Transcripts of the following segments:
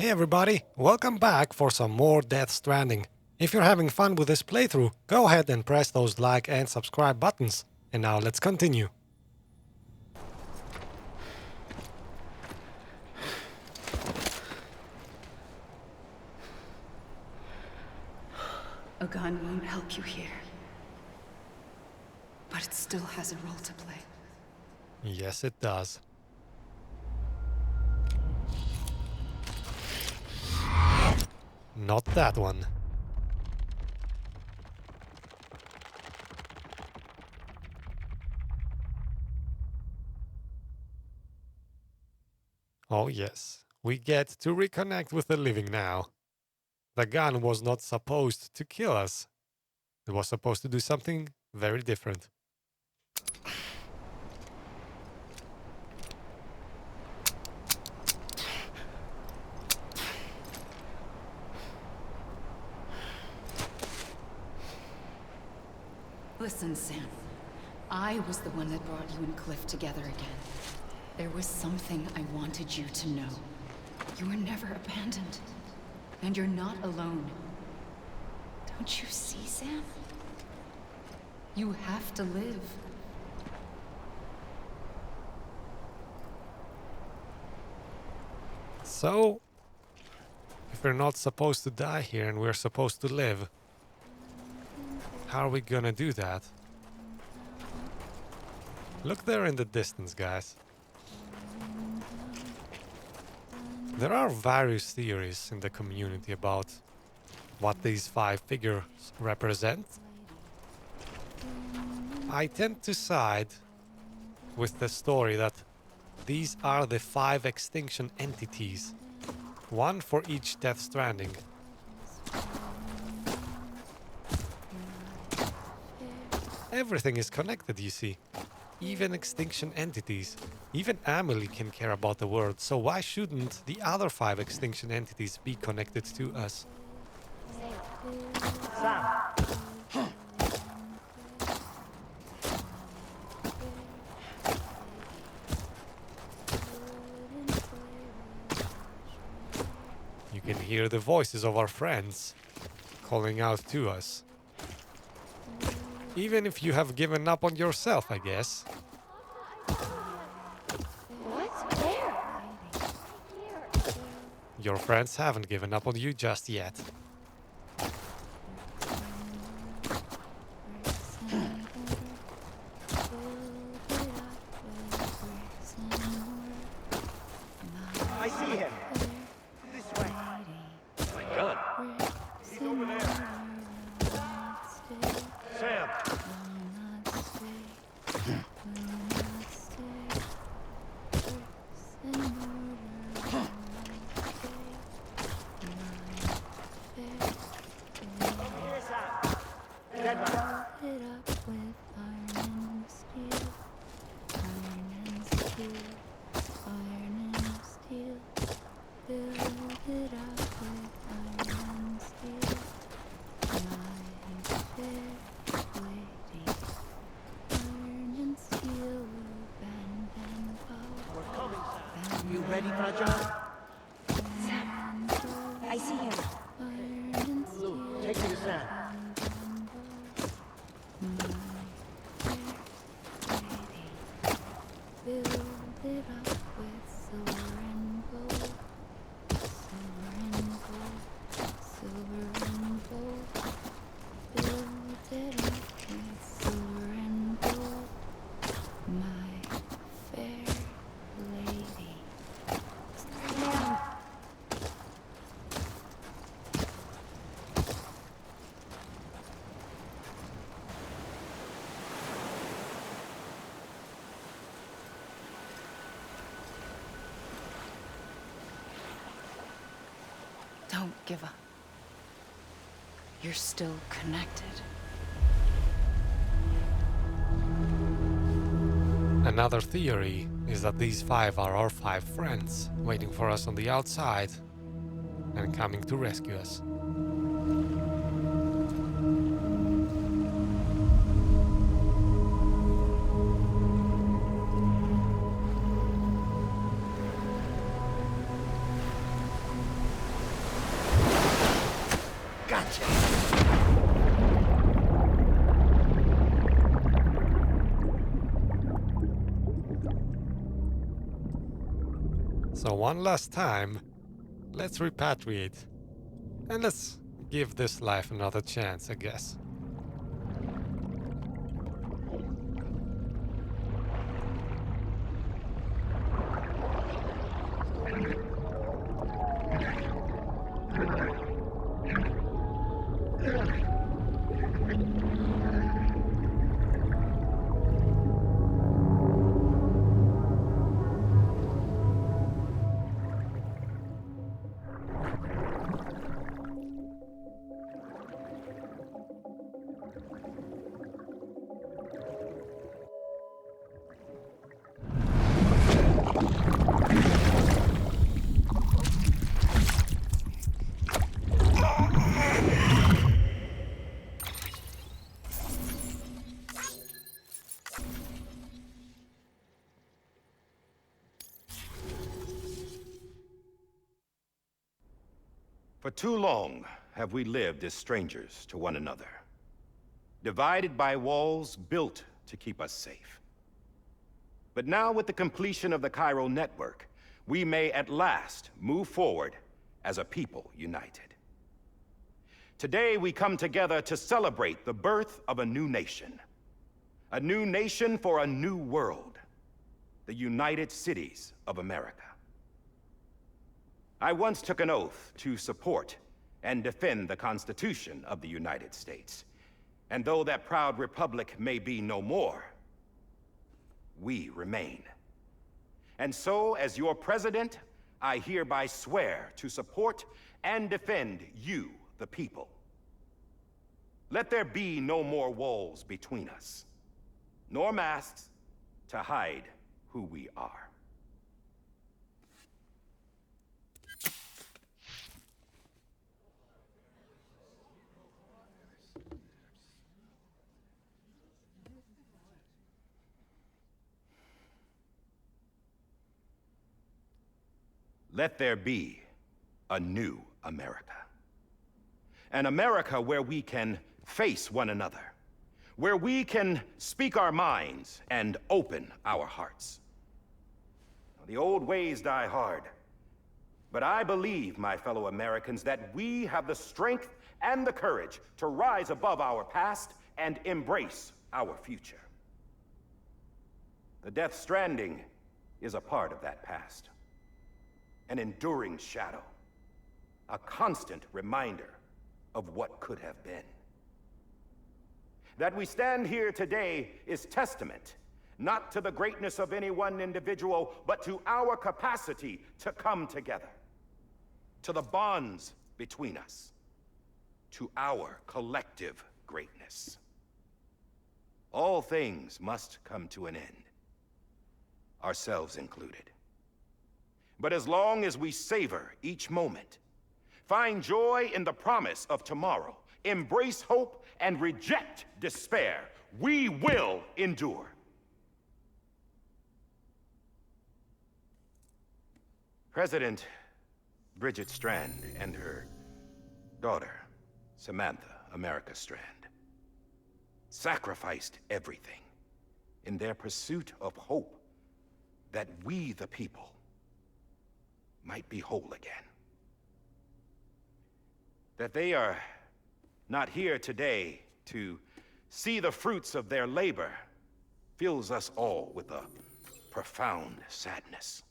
Hey everybody, welcome back for some more Death Stranding. If you're having fun with this playthrough, go ahead and press those like and subscribe buttons. And now let's continue. A gun won't help you here. But it still has a role to play. Yes, it does. Not that one. Oh yes, we get to reconnect with the living now. The gun was not supposed to kill us. It was supposed to do something very different. Listen, Sam. I was the one that brought you and Cliff together again. There was something I wanted you to know. You were never abandoned. And you're not alone. Don't you see, Sam? You have to live. So, if we're not supposed to die here and we're supposed to live, how are we gonna do that? Look there in the distance, guys. There are various theories in the community about what these 5 figures represent. I tend to side with the story that these are the 5 extinction entities, one for each Death Stranding. Everything is connected, you see. Even extinction entities. Even Amelie can care about the world, so why shouldn't the other 5 extinction entities be connected to us? Sam. You can hear the voices of our friends calling out to us. Even if you have given up on yourself, I guess. What's there? Your friends haven't given up on you just yet. I see him. This way. My gun. He's over there. Sam. Here's Sam. Deadman. We're coming, Sam. You ready for a job? Sam, I see him. Lou, take me to Sam. Don't give up. You're still connected. Another theory is that these 5 are our 5 friends, waiting for us on the outside and coming to rescue us. So one last time, let's repatriate. And let's give this life another chance, I guess. For too long have we lived as strangers to one another, divided by walls built to keep us safe. But now, with the completion of the chiral network, we may at last move forward as a people united. Today we come together to celebrate the birth of a new nation for a new world, the United Cities of America. I once took an oath to support and defend the Constitution of the United States. And though that proud republic may be no more, we remain. And so, as your president, I hereby swear to support and defend you, the people. Let there be no more walls between us, nor masks to hide who we are. Let there be a new America. An America where we can face one another, where we can speak our minds and open our hearts. The old ways die hard, but I believe, my fellow Americans, that we have the strength and the courage to rise above our past and embrace our future. The Death Stranding is a part of that past. An enduring shadow, a constant reminder of what could have been. That we stand here today is testament, not to the greatness of any one individual, but to our capacity to come together, to the bonds between us, to our collective greatness. All things must come to an end, ourselves included. But as long as we savor each moment, find joy in the promise of tomorrow, embrace hope, and reject despair, we will endure. President Bridget Strand and her daughter, Samantha America Strand, sacrificed everything in their pursuit of hope that we, the people, might be whole again. That they are not here today to see the fruits of their labor fills us all with a profound sadness.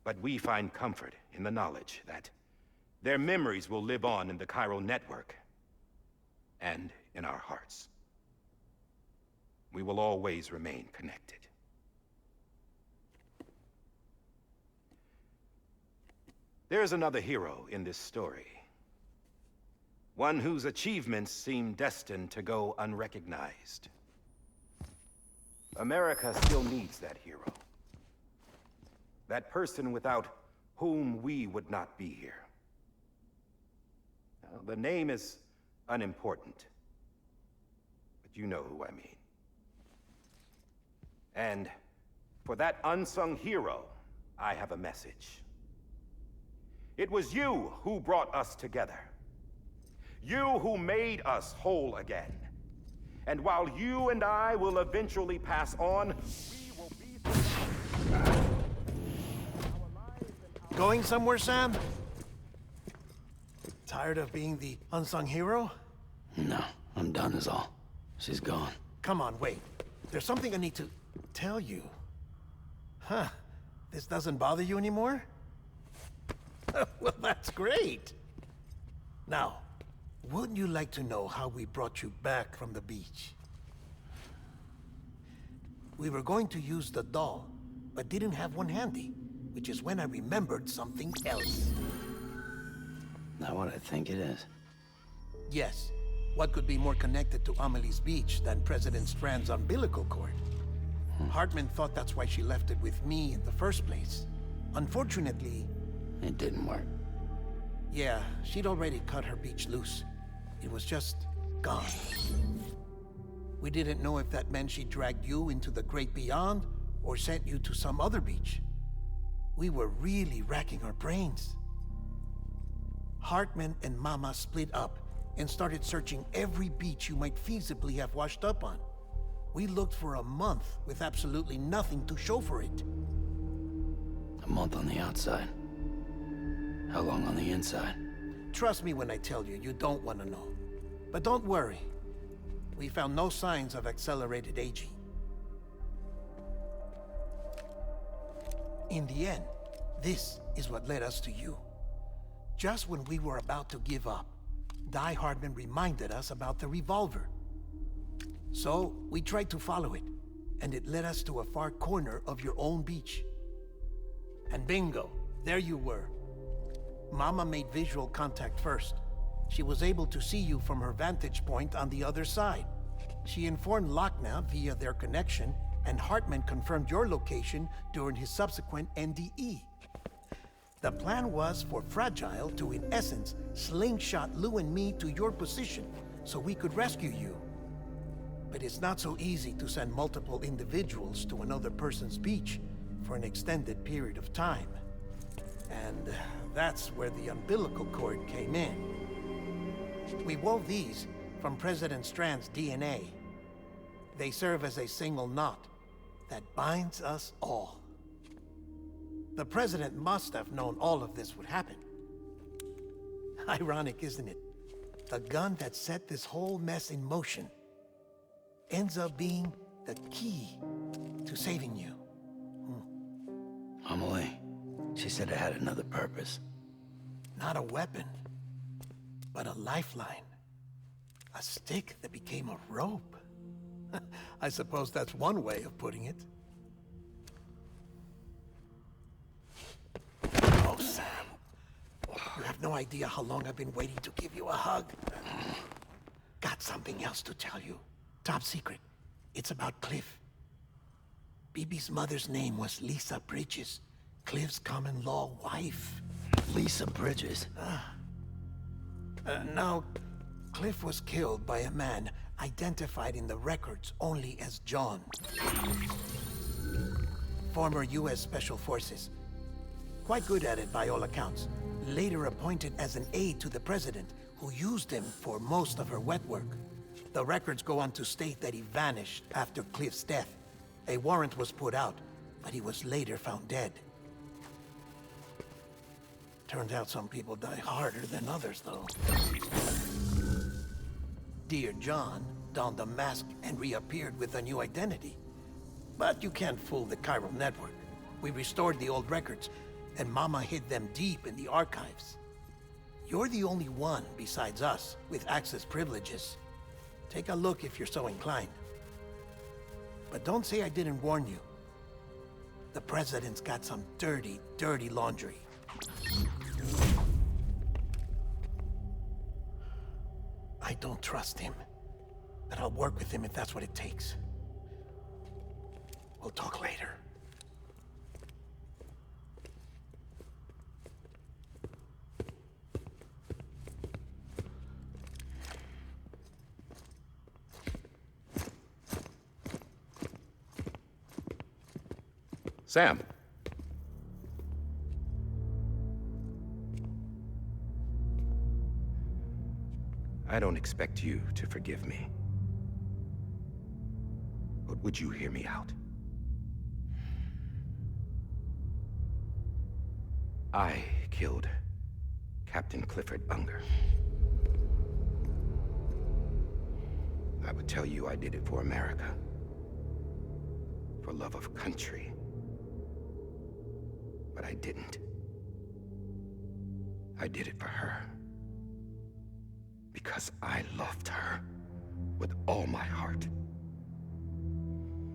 But we find comfort in the knowledge that their memories will live on in the chiral network and in our hearts. We will always remain connected. There is another hero in this story. One whose achievements seem destined to go unrecognized. America still needs that hero. That person without whom we would not be here. Now, the name is unimportant, but you know who I mean. And for that unsung hero, I have a message. It was you who brought us together. You who made us whole again. And while you and I will eventually pass on, we will be forgotten. Going somewhere, Sam? Tired of being the unsung hero? No, I'm done is all. She's gone. Come on, wait. There's something I need to tell you. Huh. This doesn't bother you anymore? Well, that's great. Now, wouldn't you like to know how we brought you back from the beach? We were going to use the doll, but didn't have one handy, which is when I remembered something else. Not what I think it is. Yes. What could be more connected to Amelie's beach than President Strand's umbilical cord? Heartman thought that's why she left it with me in the first place. Unfortunately... It didn't work. Yeah, she'd already cut her beach loose. It was just gone. We didn't know if that meant she dragged you into the great beyond, or sent you to some other beach. We were really racking our brains. Heartman and Mama split up and started searching every beach you might feasibly have washed up on. We looked for a month with absolutely nothing to show for it. A month on the outside. How long on the inside? Trust me when I tell you, you don't want to know. But don't worry. We found no signs of accelerated aging. In the end, this is what led us to you. Just when we were about to give up, Die-Hardman reminded us about the revolver. So, we tried to follow it, and it led us to a far corner of your own beach. And bingo, there you were. Mama made visual contact first. She was able to see you from her vantage point on the other side. She informed Lockne via their connection, and Heartman confirmed your location during his subsequent NDE. The plan was for Fragile to, in essence, slingshot Lou and me to your position so we could rescue you. But it's not so easy to send multiple individuals to another person's beach for an extended period of time. And that's where the umbilical cord came in. We wove these from President Strand's DNA. They serve as a single knot that binds us all. The President must have known all of this would happen. Ironic, isn't it? The gun that set this whole mess in motion ends up being the key to saving you. Amelie, she said it had another purpose. Not a weapon, but a lifeline. A stick that became a rope. I suppose that's one way of putting it. Oh, Sam. You have no idea how long I've been waiting to give you a hug. Got something else to tell you. Top secret. It's about Cliff. BB's mother's name was Lisa Bridges, Cliff's common-law wife. Lisa Bridges? Now, Cliff was killed by a man identified in the records only as John. Former U.S. Special Forces. Quite good at it by all accounts. Later appointed as an aide to the president, who used him for most of her wet work. The records go on to state that he vanished after Cliff's death. A warrant was put out, but he was later found dead. Turns out some people die harder than others, though. Dear John donned a mask and reappeared with a new identity. But you can't fool the chiral network. We restored the old records, and Mama hid them deep in the archives. You're the only one, besides us, with access privileges. Take a look if you're so inclined. But don't say I didn't warn you. The President's got some dirty, dirty laundry. I don't trust him, but I'll work with him if that's what it takes. We'll talk later. Sam. I don't expect you to forgive me. But would you hear me out? I killed Captain Clifford Unger. I would tell you I did it for America. For love of country. But I didn't. I did it for her. Because I loved her with all my heart.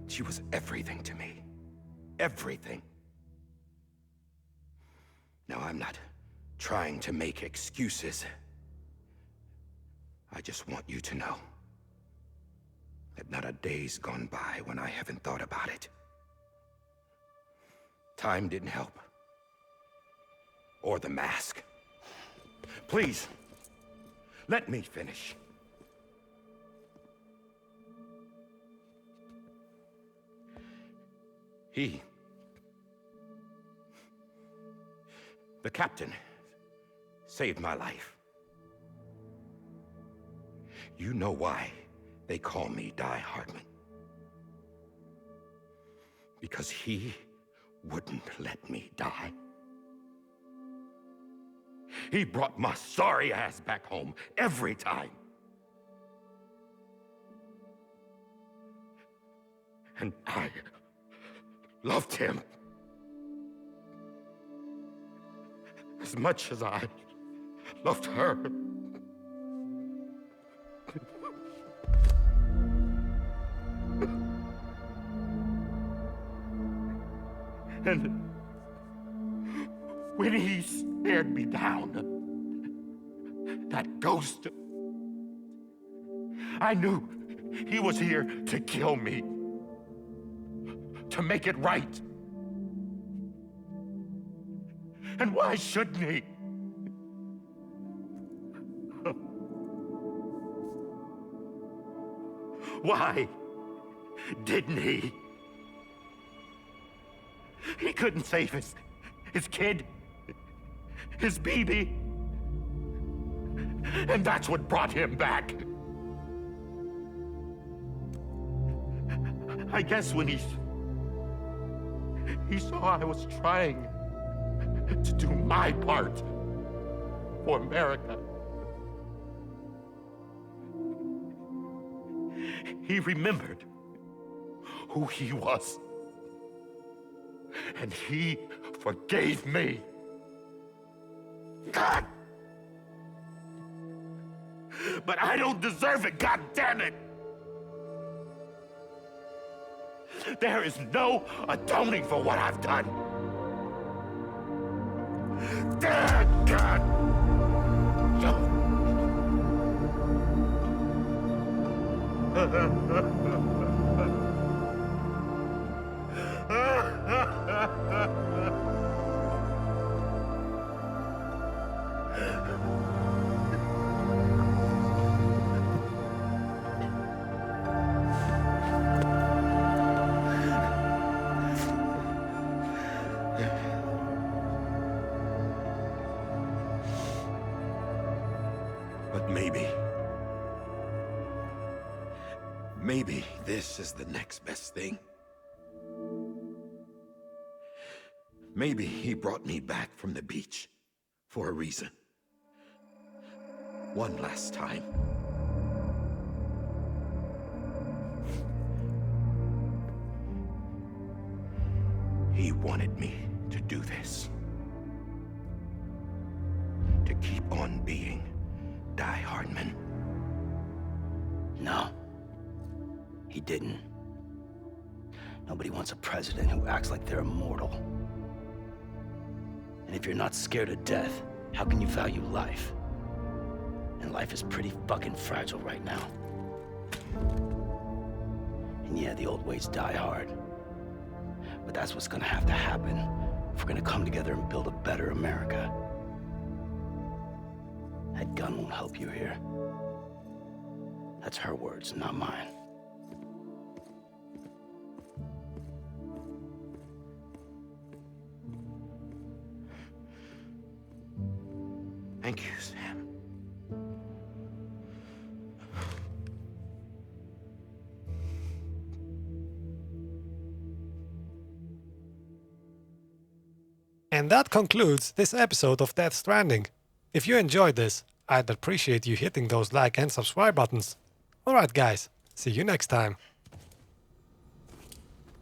She was everything to me. Everything. Now, I'm not trying to make excuses. I just want you to know that not a day's gone by when I haven't thought about it. Time didn't help. Or the mask. Please, let me finish. The captain, saved my life. You know why they call me Die-Hardman. Because he wouldn't let me die. He brought my sorry ass back home every time. And I loved him as much as I loved her. And when he stared me down, that ghost, I knew he was here to kill me, to make it right. And why shouldn't he? Why didn't he? He couldn't save his kid, his baby. And that's what brought him back. I guess when he saw I was trying to do my part for America, he remembered who he was. And he forgave me. God! But I don't deserve it, God damn it! There is no atoning for what I've done. Damn, God! But maybe this is the next best thing. Maybe he brought me back from the beach for a reason. One last time. He wanted me to do this. To keep on being Die-Hardman. No. He didn't. Nobody wants a president who acts like they're immortal. And if you're not scared of death, how can you value life? And life is pretty fucking fragile right now. And yeah, the old ways die hard. But that's what's gonna have to happen if we're gonna come together and build a better America. That gun won't help you here. That's her words, not mine. Thank you, Sam. And that concludes this episode of Death Stranding. If you enjoyed this, I'd appreciate you hitting those like and subscribe buttons. Alright guys, see you next time.